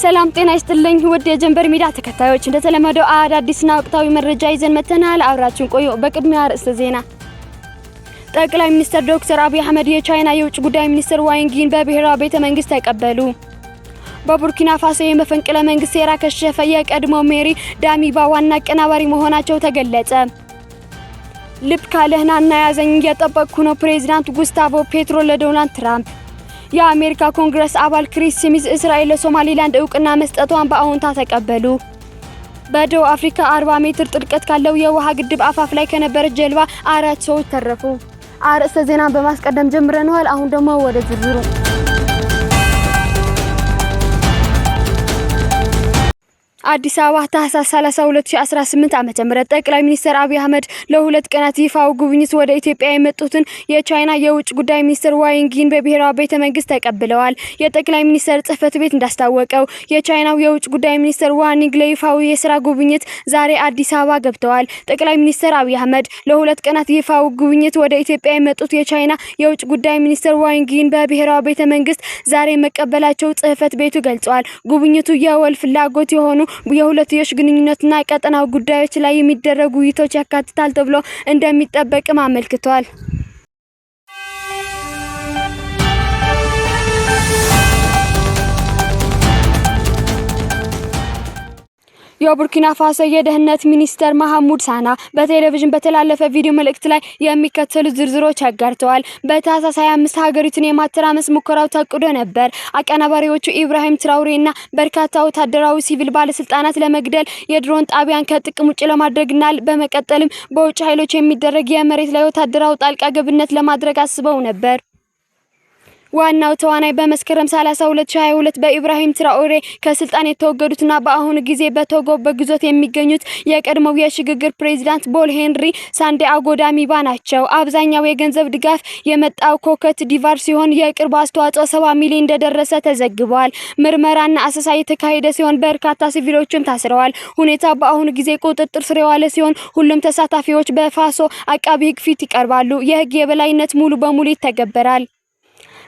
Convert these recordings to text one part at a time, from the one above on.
ሰላም ጤና ይስጥልኝ ውድ የጀንበር ሚዲያ ተከታዮች እንደተለመደው አዳዲስና ወቅታዊ መረጃ ይዘን መተናል። አብራችሁን ቆዩ። በቅድሚያ ርዕሰ ዜና። ጠቅላይ ሚኒስትር ዶክተር አብይ አህመድ የቻይና የውጭ ጉዳይ ሚኒስትር ዋንግ ዪን በብሔራዊ ቤተ መንግስት ተቀበሉ። በቡርኪና ፋሶ የመፈንቅለ መንግስት ሴራ ከሸፈ የቀድሞ ሜሪ ዳሚባ ዋና አቀናባሪ መሆናቸው ተገለጸ። ልብ ካለህናና ያዘኝ እየጠበቅኩ ነው ፕሬዝዳንት ጉስታቮ ፔትሮ ለዶናልድ ትራምፕ። የአሜሪካ ኮንግረስ አባል ክሪስ ስሚዝ እስራኤል ለሶማሊላንድ እውቅና መስጠቷን በአዎንታ ተቀበሉ። በደቡብ አፍሪካ 40 ሜትር ጥልቀት ካለው የውሃ ግድብ አፋፍ ላይ ከነበረ ጀልባ 4 ሰዎች ተረፉ። አርዕስተ ዜናን በማስቀደም ጀምረናል። አሁን ደግሞ ወደ ዝርዝሩ። አዲስ አበባ ታህሳስ 30 2018 ዓ.ም ጠቅላይ ሚኒስትር አብይ አህመድ ለሁለት ቀናት ይፋው ጉብኝት ወደ ኢትዮጵያ የመጡትን የቻይና የውጭ ጉዳይ ሚኒስትር ዋንግ ዪን በብሔራዊ ቤተ መንግስት ተቀብለዋል። የጠቅላይ ሚኒስትር ጽህፈት ቤት እንዳስታወቀው የቻይናው የውጭ ጉዳይ ሚኒስትር ዋንግ ለይፋው የሥራ ጉብኝት ዛሬ አዲስ አበባ ገብተዋል። ጠቅላይ ሚኒስትር አብይ አህመድ ለሁለት ቀናት ይፋው ጉብኝት ወደ ኢትዮጵያ የመጡት የቻይና የውጭ ጉዳይ ሚኒስትር ዋንግ ዪን በብሔራዊ ቤተ መንግስት ዛሬ መቀበላቸው ጽህፈት ቤቱ ገልጿል። ጉብኝቱ የወል ፍላጎት የሆኑ የሁለትዮሽ ግንኙነትና ቀጠናው ጉዳዮች ላይ የሚደረጉ ውይይቶች ያካትታል ተብሎ እንደሚጠበቅም አመልክቷል። የቡርኪና ፋሶ የደህንነት ሚኒስተር መሐሙድ ሳና በቴሌቪዥን በተላለፈ ቪዲዮ መልእክት ላይ የሚከተሉ ዝርዝሮች አጋርተዋል። በታህሳስ 25 ሀገሪቱን የማተራመስ ሙከራው ታቅዶ ነበር። አቀናባሪዎቹ ኢብራሂም ትራውሬና በርካታ ወታደራዊ ሲቪል ባለስልጣናት ለመግደል የድሮን ጣቢያን ከጥቅም ውጭ ለማድረግና በመቀጠልም በውጭ ኃይሎች የሚደረግ የመሬት ላይ ወታደራዊ ጣልቃ ገብነት ለማድረግ አስበው ነበር። ዋናው ተዋናይ በመስከረም 30 2022 በኢብራሂም ትራኦሬ ከስልጣን የተወገዱትና በአሁኑ ጊዜ በቶጎ በግዞት የሚገኙት የቀድሞው የሽግግር ፕሬዝዳንት ቦል ሄንሪ ሳንዲያጎ ዳሚባ ናቸው። አብዛኛው የገንዘብ ድጋፍ የመጣው ኮከት ዲቫር ሲሆን የቅርብ አስተዋጽኦ 70 ሚሊዮን እንደደረሰ ተዘግቧል። ምርመራና አሰሳ የተካሄደ ሲሆን በርካታ ሲቪሎችም ታስረዋል። ሁኔታው በአሁኑ ጊዜ ቁጥጥር ስር የዋለ ሲሆን ሁሉም ተሳታፊዎች በፋሶ አቃቢ ሕግ ፊት ይቀርባሉ። የህግ የበላይነት ሙሉ በሙሉ ይተገበራል።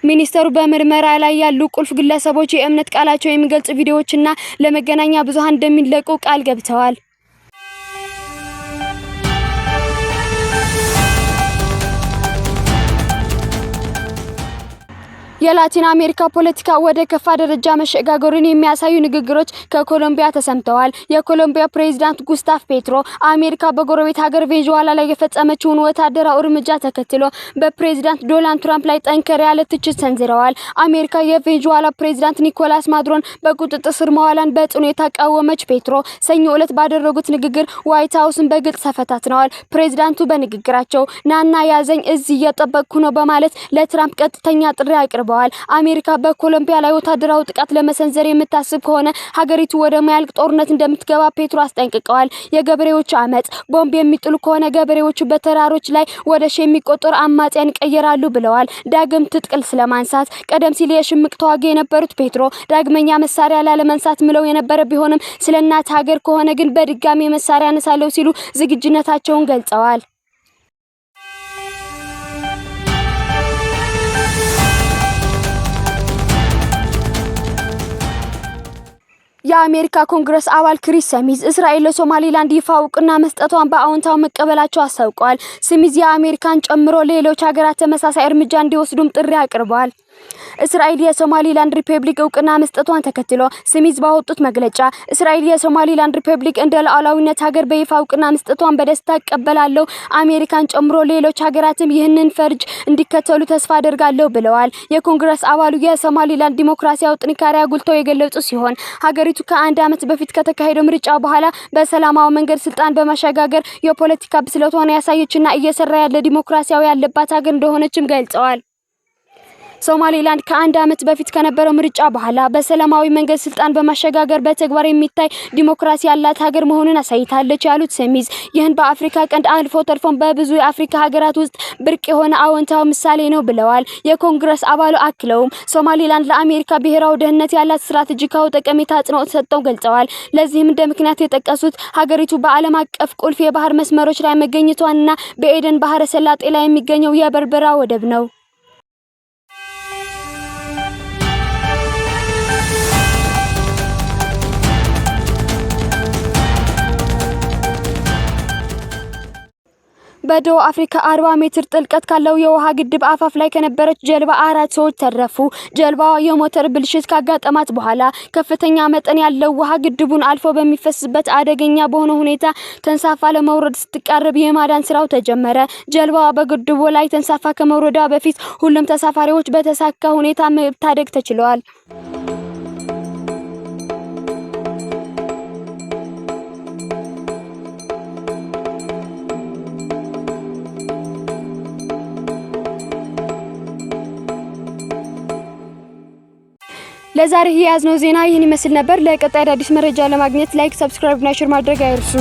ሚኒስተሩ በምርመራ ላይ ያሉ ቁልፍ ግለሰቦች የእምነት ቃላቸው የሚገልጹ ቪዲዮዎችና ለመገናኛ ብዙሃን እንደሚለቁ ቃል ገብተዋል። የላቲን አሜሪካ ፖለቲካ ወደ ከፋ ደረጃ መሸጋገሩን የሚያሳዩ ንግግሮች ከኮሎምቢያ ተሰምተዋል። የኮሎምቢያ ፕሬዝዳንት ጉስታቭ ፔትሮ አሜሪካ በጎረቤት ሀገር ቬንዙዌላ ላይ የፈጸመችውን ወታደራዊ እርምጃ ተከትሎ በፕሬዝዳንት ዶናልድ ትራምፕ ላይ ጠንከር ያለ ትችት ሰንዝረዋል። አሜሪካ የቬንዙዌላ ፕሬዝዳንት ኒኮላስ ማዱሮን በቁጥጥር ስር ማዋላን በጽኑ የተቃወመች ፔትሮ ሰኞ ዕለት ባደረጉት ንግግር ዋይት ሃውስን በግልጽ ተፈታትነዋል። ፕሬዝዳንቱ በንግግራቸው ናና ያዘኝ እዚህ እየጠበቅኩ ነው በማለት ለትራምፕ ቀጥተኛ ጥሪ አቅርበዋል። አሜሪካ በኮሎምቢያ ላይ ወታደራዊ ጥቃት ለመሰንዘር የምታስብ ከሆነ ሀገሪቱ ወደ ማያልቅ ጦርነት እንደምትገባ ፔትሮ አስጠንቅቀዋል። የገበሬዎች አመጽ ቦምብ የሚጥሉ ከሆነ ገበሬዎቹ በተራሮች ላይ ወደ ሺህ የሚቆጠሩ አማጽያን ይቀየራሉ ብለዋል። ዳግም ትጥቅል ስለማንሳት ቀደም ሲል የሽምቅ ተዋጊ የነበሩት ፔትሮ ዳግመኛ መሳሪያ ላለመንሳት ምለው የነበረ ቢሆንም ስለናት ሀገር ከሆነ ግን በድጋሚ መሳሪያ ነሳለው ሲሉ ዝግጁነታቸውን ገልጸዋል። የአሜሪካ ኮንግረስ አባል ክሪስ ስሚዝ እስራኤል ለሶማሊላንድ ይፋው እውቅና መስጠቷን በአዎንታው መቀበላቸው አስታውቀዋል። ስሚዝ የአሜሪካን ጨምሮ ሌሎች ሀገራት ተመሳሳይ እርምጃ እንዲወስዱም ጥሪ አቅርበዋል። እስራኤል የሶማሊላንድ ሪፐብሊክ እውቅና መስጠቷን ተከትሎ ስሚዝ ባወጡት መግለጫ እስራኤል የሶማሊላንድ ሪፐብሊክ እንደ ሉዓላዊነት ሀገር በይፋ እውቅና መስጠቷን በደስታ እቀበላለሁ፣ አሜሪካን ጨምሮ ሌሎች ሀገራትም ይህንን ፈርጅ እንዲከተሉ ተስፋ አደርጋለሁ ብለዋል። የኮንግረስ አባሉ የሶማሊላንድ ዲሞክራሲያዊ ጥንካሬ አጉልተው የገለጹ ሲሆን ሀገሪቱ ከአንድ ዓመት በፊት ከተካሄደው ምርጫ በኋላ በሰላማዊ መንገድ ስልጣን በማሸጋገር የፖለቲካ ብስለቷን ያሳየችና እየሰራ ያለ ዲሞክራሲያዊ ያለባት ሀገር እንደሆነችም ገልጸዋል። ሶማሊላንድ ከአንድ ዓመት በፊት ከነበረው ምርጫ በኋላ በሰላማዊ መንገድ ስልጣን በማሸጋገር በተግባር የሚታይ ዲሞክራሲ ያላት ሀገር መሆኑን አሳይታለች ያሉት ስሚዝ ይህን በአፍሪካ ቀንድ አልፎ ተርፎም በብዙ የአፍሪካ ሀገራት ውስጥ ብርቅ የሆነ አዎንታዊ ምሳሌ ነው ብለዋል። የኮንግረስ አባሉ አክለውም ሶማሊላንድ ለአሜሪካ ብሔራዊ ደህንነት ያላት ስትራቴጂካዊ ጠቀሜታ አጽንኦት ሰጥተው ገልጸዋል። ለዚህም እንደ ምክንያት የጠቀሱት ሀገሪቱ በዓለም አቀፍ ቁልፍ የባህር መስመሮች ላይ መገኘቷንና በኤደን ባህረ ሰላጤ ላይ የሚገኘው የበርበራ ወደብ ነው። በደቡብ አፍሪካ 40 ሜትር ጥልቀት ካለው የውሃ ግድብ አፋፍ ላይ ከነበረች ጀልባ 4 ሰዎች ተረፉ። ጀልባዋ የሞተር ብልሽት ካጋጠማት በኋላ ከፍተኛ መጠን ያለው ውሃ ግድቡን አልፎ በሚፈስበት አደገኛ በሆነ ሁኔታ ተንሳፋ ለመውረድ ስትቃረብ የማዳን ስራው ተጀመረ። ጀልባዋ በግድቡ ላይ ተንሳፋ ከመውረዷ በፊት ሁሉም ተሳፋሪዎች በተሳካ ሁኔታ መታደግ ተችለዋል። ለዛሬ ያዝነው ዜና ይህን ይመስል ነበር። ለቀጣይ አዲስ መረጃ ለማግኘት ላይክ፣ ሰብስክራይብ እና ሼር ማድረግ አይርሱ።